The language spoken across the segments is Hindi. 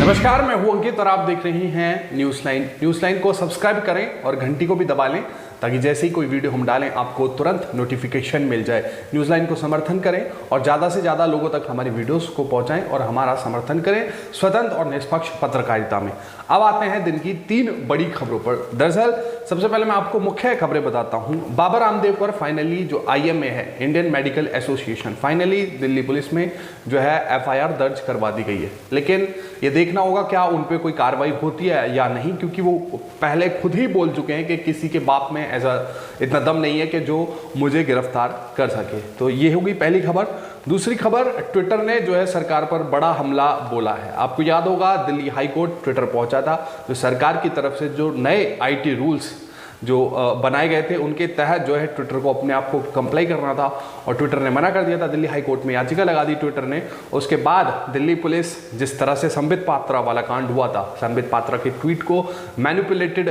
नमस्कार, मैं हूं अंकित और आप देख रही हैं न्यूज़ लाइन। न्यूज़ लाइन को सब्सक्राइब करें और घंटी को भी दबा लें ताकि जैसे ही कोई वीडियो हम डालें आपको तुरंत नोटिफिकेशन मिल जाए। न्यूज़ लाइन को समर्थन करें और ज़्यादा से ज़्यादा लोगों तक हमारी वीडियोस को पहुंचाएं और हमारा समर्थन करें स्वतंत्र और निष्पक्ष पत्रकारिता में। अब आते हैं दिन की 3 बड़ी खबरों पर। दरअसल सबसे पहले मैं आपको मुख्य खबरें बताता हूं। बाबा रामदेव पर फाइनली जो IMA है, Indian medical association, finally Delhi police में जो है FIR दर्ज करवा दी गई है। लेकिन ये देखना होगा क्या उन पर कोई कार्रवाई होती है या नहीं, क्योंकि वो पहले खुद ही बोल चुके हैं कि किसी के बाप में ऐसा इतना दम नहीं है कि जो मुझे गिरफ्तार कर सके। तो ये होगी पहली खबर। दूसरी खबर, ट्विटर ने जो है सरकार पर बड़ा हमला बोला है। आपको याद होगा दिल्ली हाई कोर्ट ट्विटर पहुंचा था, जो सरकार की तरफ से जो नए IT रूल्स जो बनाए गए थे उनके तहत जो है ट्विटर को अपने आप को कंप्लाई करना था और ट्विटर ने मना कर दिया था। दिल्ली हाई कोर्ट में याचिका लगा दी ट्विटर ने। उसके बाद दिल्ली पुलिस जिस तरह से संबित पात्रा वाला कांड हुआ था, संबित पात्रा के ट्वीट को मैनिपुलेटेड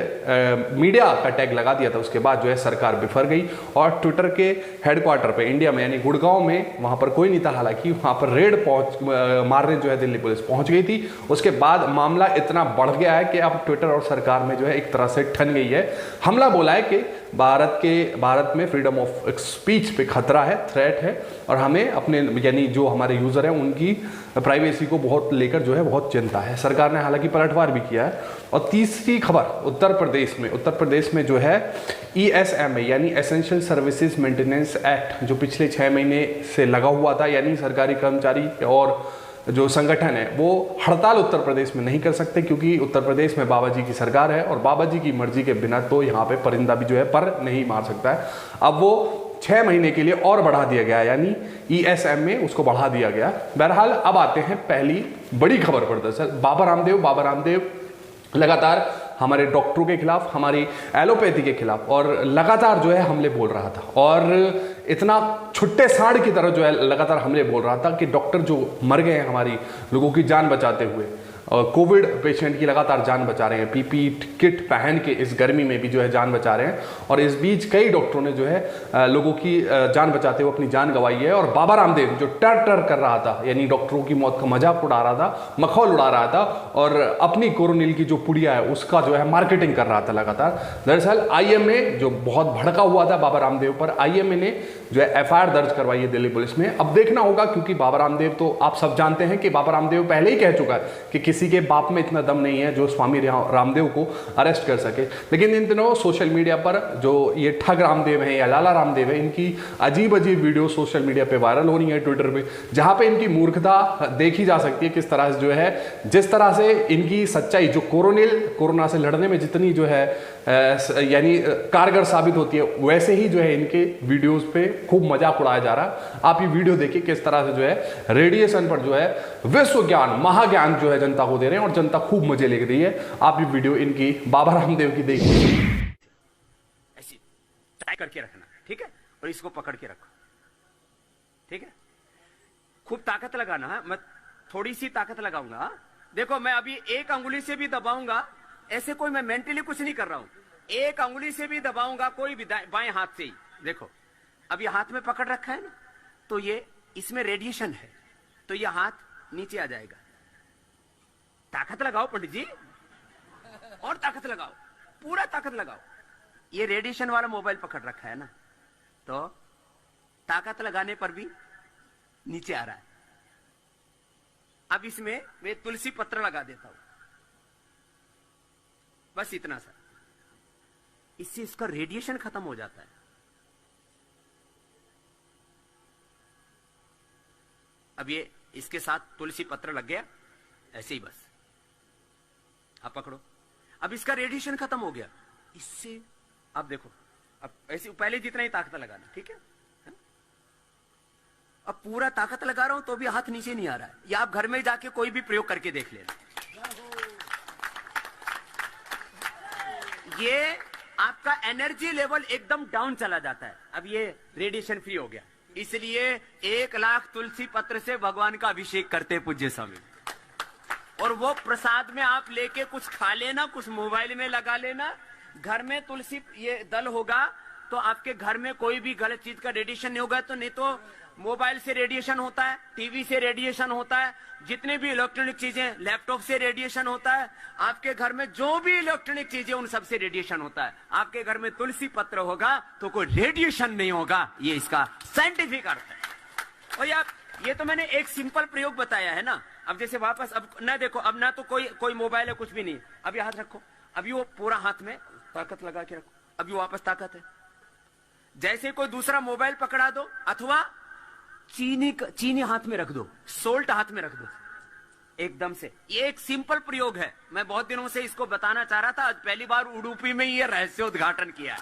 मीडिया का टैग लगा दिया था, उसके बाद जो है सरकार बिफर गई और ट्विटर के हेडक्वार्टर पे इंडिया में यानी गुड़गांव में वहां पर कोई नहीं था। हालांकि वहां पर रेड मारने जो है दिल्ली पुलिस पहुंच गई थी। उसके बाद मामला इतना बढ़ गया है कि अब ट्विटर और सरकार में जो है एक तरह से ठन गई है। हमला बोला है कि भारत में फ्रीडम ऑफ स्पीच पे खतरा है, थ्रेट है और हमें अपने यानी जो हमारे यूजर हैं उनकी प्राइवेसी को बहुत लेकर जो है बहुत चिंता है। सरकार ने हालांकि पलटवार भी किया है। और तीसरी खबर, उत्तर प्रदेश में जो है ESMA यानी एसेंशियल सर्विसेज मेंटेनेंस एक्ट जो पिछले 6 महीने से लगा हुआ था, यानी सरकारी कर्मचारी और जो संगठन है वो हड़ताल उत्तर प्रदेश में नहीं कर सकते, क्योंकि उत्तर प्रदेश में बाबा जी की सरकार है और बाबा जी की मर्जी के बिना तो यहाँ पे परिंदा भी जो है पर नहीं मार सकता है। अब वो 6 महीने के लिए और बढ़ा दिया गया, यानी ESMA उसको बढ़ा दिया गया। बहरहाल अब आते हैं पहली बड़ी खबर पर। दरअसल बाबा रामदेव लगातार हमारे डॉक्टरों के खिलाफ, हमारी एलोपैथी के खिलाफ और लगातार जो है हमले बोल रहा था और इतना छुट्टे सांड की तरह जो है लगातार हमले बोल रहा था कि डॉक्टर जो मर गए हैं हमारी लोगों की जान बचाते हुए, कोविड पेशेंट की लगातार जान बचा रहे हैं, PPE किट पहन के इस गर्मी में भी जो है जान बचा रहे हैं। और इस बीच कई डॉक्टरों ने जो है लोगों की जान बचाते हुए अपनी जान गंवाई है। और बाबा रामदेव जो टर कर रहा था, यानी डॉक्टरों की मौत का मजाक उड़ा रहा था, मखौल उड़ा रहा था और अपनी कोरोनिल की जो पुड़िया है उसका जो है मार्केटिंग कर रहा था लगातार। दरअसल IMA जो बहुत भड़का हुआ था बाबा रामदेव पर, IMA ने जो है FIR दर्ज करवाई है दिल्ली पुलिस में। अब देखना होगा, क्योंकि बाबा रामदेव तो आप सब जानते हैं कि बाबा रामदेव पहले ही कह चुका है कि किसी के बाप में इतना दम नहीं है जो स्वामी रामदेव को अरेस्ट कर सके। लेकिन इन दिनों सोशल मीडिया पर जो ये ठग रामदेव है या लाला रामदेव है, इनकी अजीब वीडियो सोशल मीडिया पे वायरल हो रही है, ट्विटर पे, जहां पे इनकी मूर्खता देखी जा सकती है। किस तरह से जो है, जिस तरह से इनकी सच्चाई जो कोरोना से लड़ने में जितनी जो है यानी कारगर साबित होती है, वैसे ही जो है इनके वीडियोस पे खूब मजाक उड़ाया जा रहा है। आप ये वीडियो देखिए किस तरह से जो है रेडिएशन पर जो है विश्व ज्ञान, महाज्ञान जो है जनता को दे रहे हैं और जनता खूब मजे ले रही है। आप ये वीडियो इनकी बाबा रामदेव की देखिए। ऐसी टाई करके रखना, ठीक है, और इसको पकड़ के रखो, ठीक है। खूब ताकत लगाना है, मैं थोड़ी सी ताकत लगाऊंगा। देखो मैं अभी एक अंगुली से भी दबाऊंगा, ऐसे कोई मैं मेंटली कुछ नहीं कर रहा हूं। एक अंगुली से भी दबाऊंगा, कोई भी बाएं हाथ से ही। देखो अब ये हाथ में पकड़ रखा है ना, तो ये इसमें रेडिएशन है, तो ये हाथ नीचे आ जाएगा। ताकत लगाओ पंडित जी, और ताकत लगाओ, पूरा ताकत लगाओ। ये रेडिएशन वाला मोबाइल पकड़ रखा है ना, तो ताकत लगाने पर भी नीचे आ रहा है। अब इसमें मैं तुलसी पत्र लगा देता हूं, बस इतना सा, इससे इसका रेडिएशन खत्म हो जाता है। अब ये इसके साथ तुलसी पत्र लग गया, ऐसे ही बस आप पकड़ो। अब इसका रेडिएशन खत्म हो गया, इससे अब देखो, अब ऐसे पहले जितना ही ताकत लगाना, ठीक है। अब पूरा ताकत लगा रहा हूं तो भी हाथ नीचे नहीं आ रहा है। या आप घर में जाके कोई भी प्रयोग करके देख लेना। ये आपका एनर्जी लेवल एकदम डाउन चला जाता है। अब ये रेडिएशन फ्री हो गया, इसलिए 1 लाख तुलसी पत्र से भगवान का अभिषेक करते पूज्य स्वामी। और वो प्रसाद में आप लेके कुछ खा लेना, कुछ मोबाइल में लगा लेना। घर में तुलसी ये दल होगा तो आपके घर में कोई भी गलत चीज का रेडिएशन नहीं होगा। तो नहीं तो मोबाइल से रेडिएशन होता है, टीवी से रेडिएशन होता है, जितने भी इलेक्ट्रॉनिक चीजें, लैपटॉप से रेडिएशन होता है, आपके घर में जो भी इलेक्ट्रॉनिक चीजें उन सब से रेडिएशन होता है। आपके घर में तुलसी पत्र होगा तो कोई रेडिएशन नहीं होगा, ये इसका साइंटिफिक अर्थ है। और यार ये तो मैंने एक सिंपल प्रयोग बताया है ना। अब जैसे वापस अब ना देखो, अब ना तो कोई मोबाइल है, कुछ भी नहीं। अभी हाथ रखो, अभी वो पूरा हाथ में ताकत लगा के रखो, अभी वापस ताकत है। जैसे कोई दूसरा मोबाइल पकड़ा दो अथवा चीनी हाथ में रख दो, सोल्ट हाथ में रख दो, एकदम से। ये एक सिंपल प्रयोग है, मैं बहुत दिनों से इसको बताना चाह रहा था, आज पहली बार उडुपी में ये रहस्योद्घाटन किया,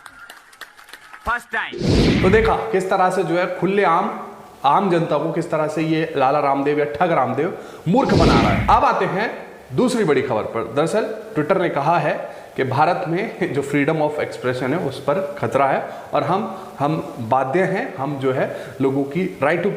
फर्स्ट टाइम। तो देखा किस तरह से जो है खुले आम जनता को किस तरह से ये लाला रामदेव या ठग रामदेव मूर्ख बना रहा है। अब आते हैं दूसरी बड़ी खबर पर। दरअसल ट्विटर ने कहा है कि भारत में जो फ्रीडम ऑफ एक्सप्रेशन है उस पर खतरा है और हम बाध्य हैं, हम जो है लोगों की राइट टू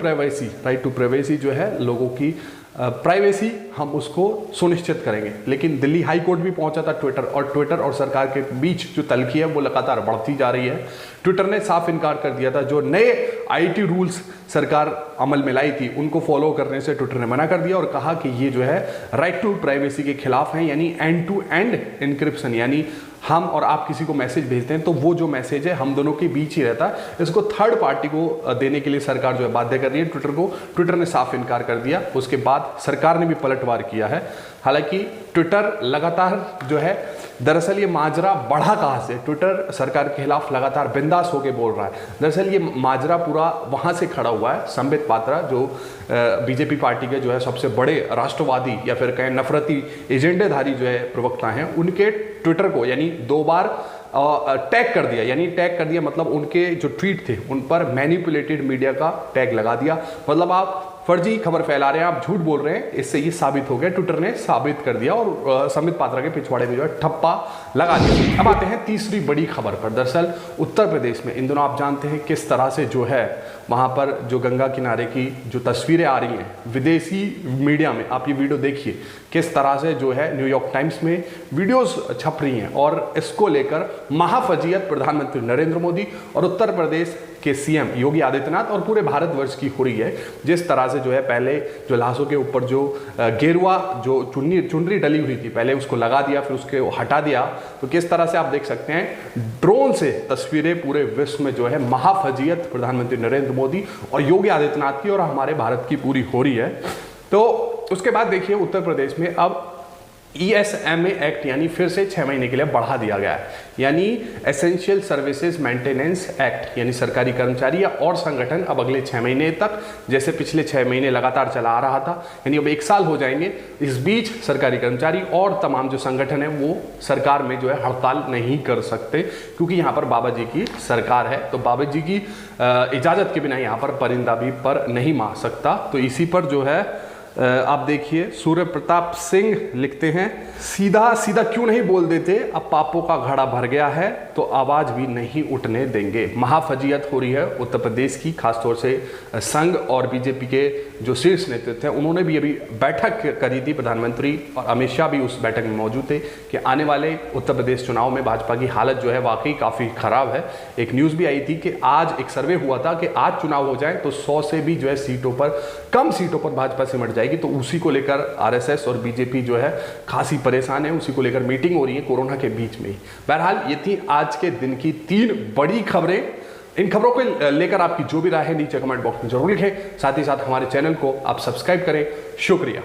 प्राइवेसी जो है लोगों की प्राइवेसी, हम उसको सुनिश्चित करेंगे। लेकिन दिल्ली हाई कोर्ट भी पहुंचा था ट्विटर और सरकार के बीच जो तल्खी है वो लगातार बढ़ती जा रही है। ट्विटर ने साफ इनकार कर दिया था, जो नए आईटी रूल्स सरकार अमल में लाई थी उनको फॉलो करने से ट्विटर ने मना कर दिया और कहा कि ये जो है राइट टू प्राइवेसी के खिलाफ है, यानी एंड टू एंड एन्क्रिप्शन, यानी हम और आप किसी को मैसेज भेजते हैं तो वो जो मैसेज है हम दोनों के बीच ही रहता है, इसको थर्ड पार्टी को देने के लिए सरकार जो है बाध्य कर रही है ट्विटर को। ट्विटर ने साफ इनकार कर दिया, उसके बाद सरकार ने भी पलटवार किया है। हालांकि ट्विटर लगातार जो है, दरअसल ये माजरा बढ़ा कहाँ से, ट्विटर सरकार के खिलाफ लगातार बिंदास होकर बोल रहा है। दरअसल ये माजरा पूरा वहाँ से खड़ा हुआ है, संबित पात्रा जो बीजेपी पार्टी के जो है सबसे बड़े राष्ट्रवादी या फिर कहें नफरती एजेंडेधारी जो है प्रवक्ता हैं, उनके ट्विटर को यानी 2 बार टैग कर दिया। यानी टैग कर दिया मतलब उनके जो ट्वीट थे उन पर मैनिपुलेटेड मीडिया का टैग लगा दिया, मतलब आप फर्जी खबर फैला रहे हैं, आप झूठ बोल रहे हैं। इससे ये साबित हो गया, ट्विटर ने साबित कर दिया और संबित पात्रा के पिछवाड़े में जो है ठप्पा लगा दिया। अब आते हैं तीसरी बड़ी खबर पर। दरअसल उत्तर प्रदेश में इन दिनों आप जानते हैं किस तरह से जो है वहां पर जो गंगा किनारे की जो तस्वीरें आ रही हैं विदेशी मीडिया में, आप ये वीडियो देखिए किस तरह से जो है न्यूयॉर्क टाइम्स में वीडियोस छप रही हैं और इसको लेकर महाफजीयत प्रधानमंत्री नरेंद्र मोदी और उत्तर प्रदेश के सीएम योगी आदित्यनाथ और पूरे भारतवर्ष की हो रही है। जिस तरह से जो है पहले जो लाशों के ऊपर जो गेरुआ जो चुनरी डली हुई थी पहले उसको लगा दिया, फिर उसके हटा दिया, तो किस तरह से आप देख सकते हैं ड्रोन से तस्वीरें पूरे विश्व में जो है महाफजीयत प्रधानमंत्री नरेंद्र मोदी और योगी आदित्यनाथ की और हमारे भारत की पूरी हो रही है। तो उसके बाद देखिए उत्तर प्रदेश में अब ESMA एक्ट यानी फिर से 6 महीने के लिए बढ़ा दिया गया है, यानी एसेंशियल सर्विसेज मेंटेनेंस एक्ट, यानी सरकारी कर्मचारी या और संगठन अब अगले 6 महीने तक, जैसे पिछले 6 महीने लगातार चला आ रहा था, यानी अब 1 साल हो जाएंगे, इस बीच सरकारी कर्मचारी और तमाम जो संगठन है वो सरकार में जो है हड़ताल नहीं कर सकते, क्योंकि यहाँ पर बाबा जी की सरकार है, तो बाबा जी की इजाजत के बिना यहाँ पर परिंदा भी पर नहीं मार सकता। तो इसी पर जो है आप देखिए सूर्य प्रताप सिंह लिखते हैं, सीधा सीधा क्यों नहीं बोल देते, अब पापों का घड़ा भर गया है तो आवाज भी नहीं उठने देंगे। महाफजीयत हो रही है उत्तर प्रदेश की, खासतौर से संघ और बीजेपी के जो शीर्ष नेतृत्व हैं उन्होंने भी अभी बैठक करी थी, प्रधानमंत्री और अमित शाह भी उस बैठक में मौजूद थे, कि आने वाले उत्तर प्रदेश चुनाव में भाजपा की हालत जो है वाकई काफ़ी खराब है। एक न्यूज़ भी आई थी कि आज एक सर्वे हुआ था कि आज चुनाव हो जाए तो 100 से भी जो है सीटों पर, कम सीटों पर भाजपा सिमट जाएगी, तो उसी को लेकर आरएसएस और बीजेपी जो है खासी परेशान है, उसी को लेकर मीटिंग हो रही है कोरोना के बीच में ही। बहरहाल ये थी आज के दिन की 3 बड़ी खबरें। इन खबरों को लेकर आपकी जो भी राय है नीचे कमेंट बॉक्स में जरूर लिखें, साथ ही साथ हमारे चैनल को आप सब्सक्राइब करें। शुक्रिया।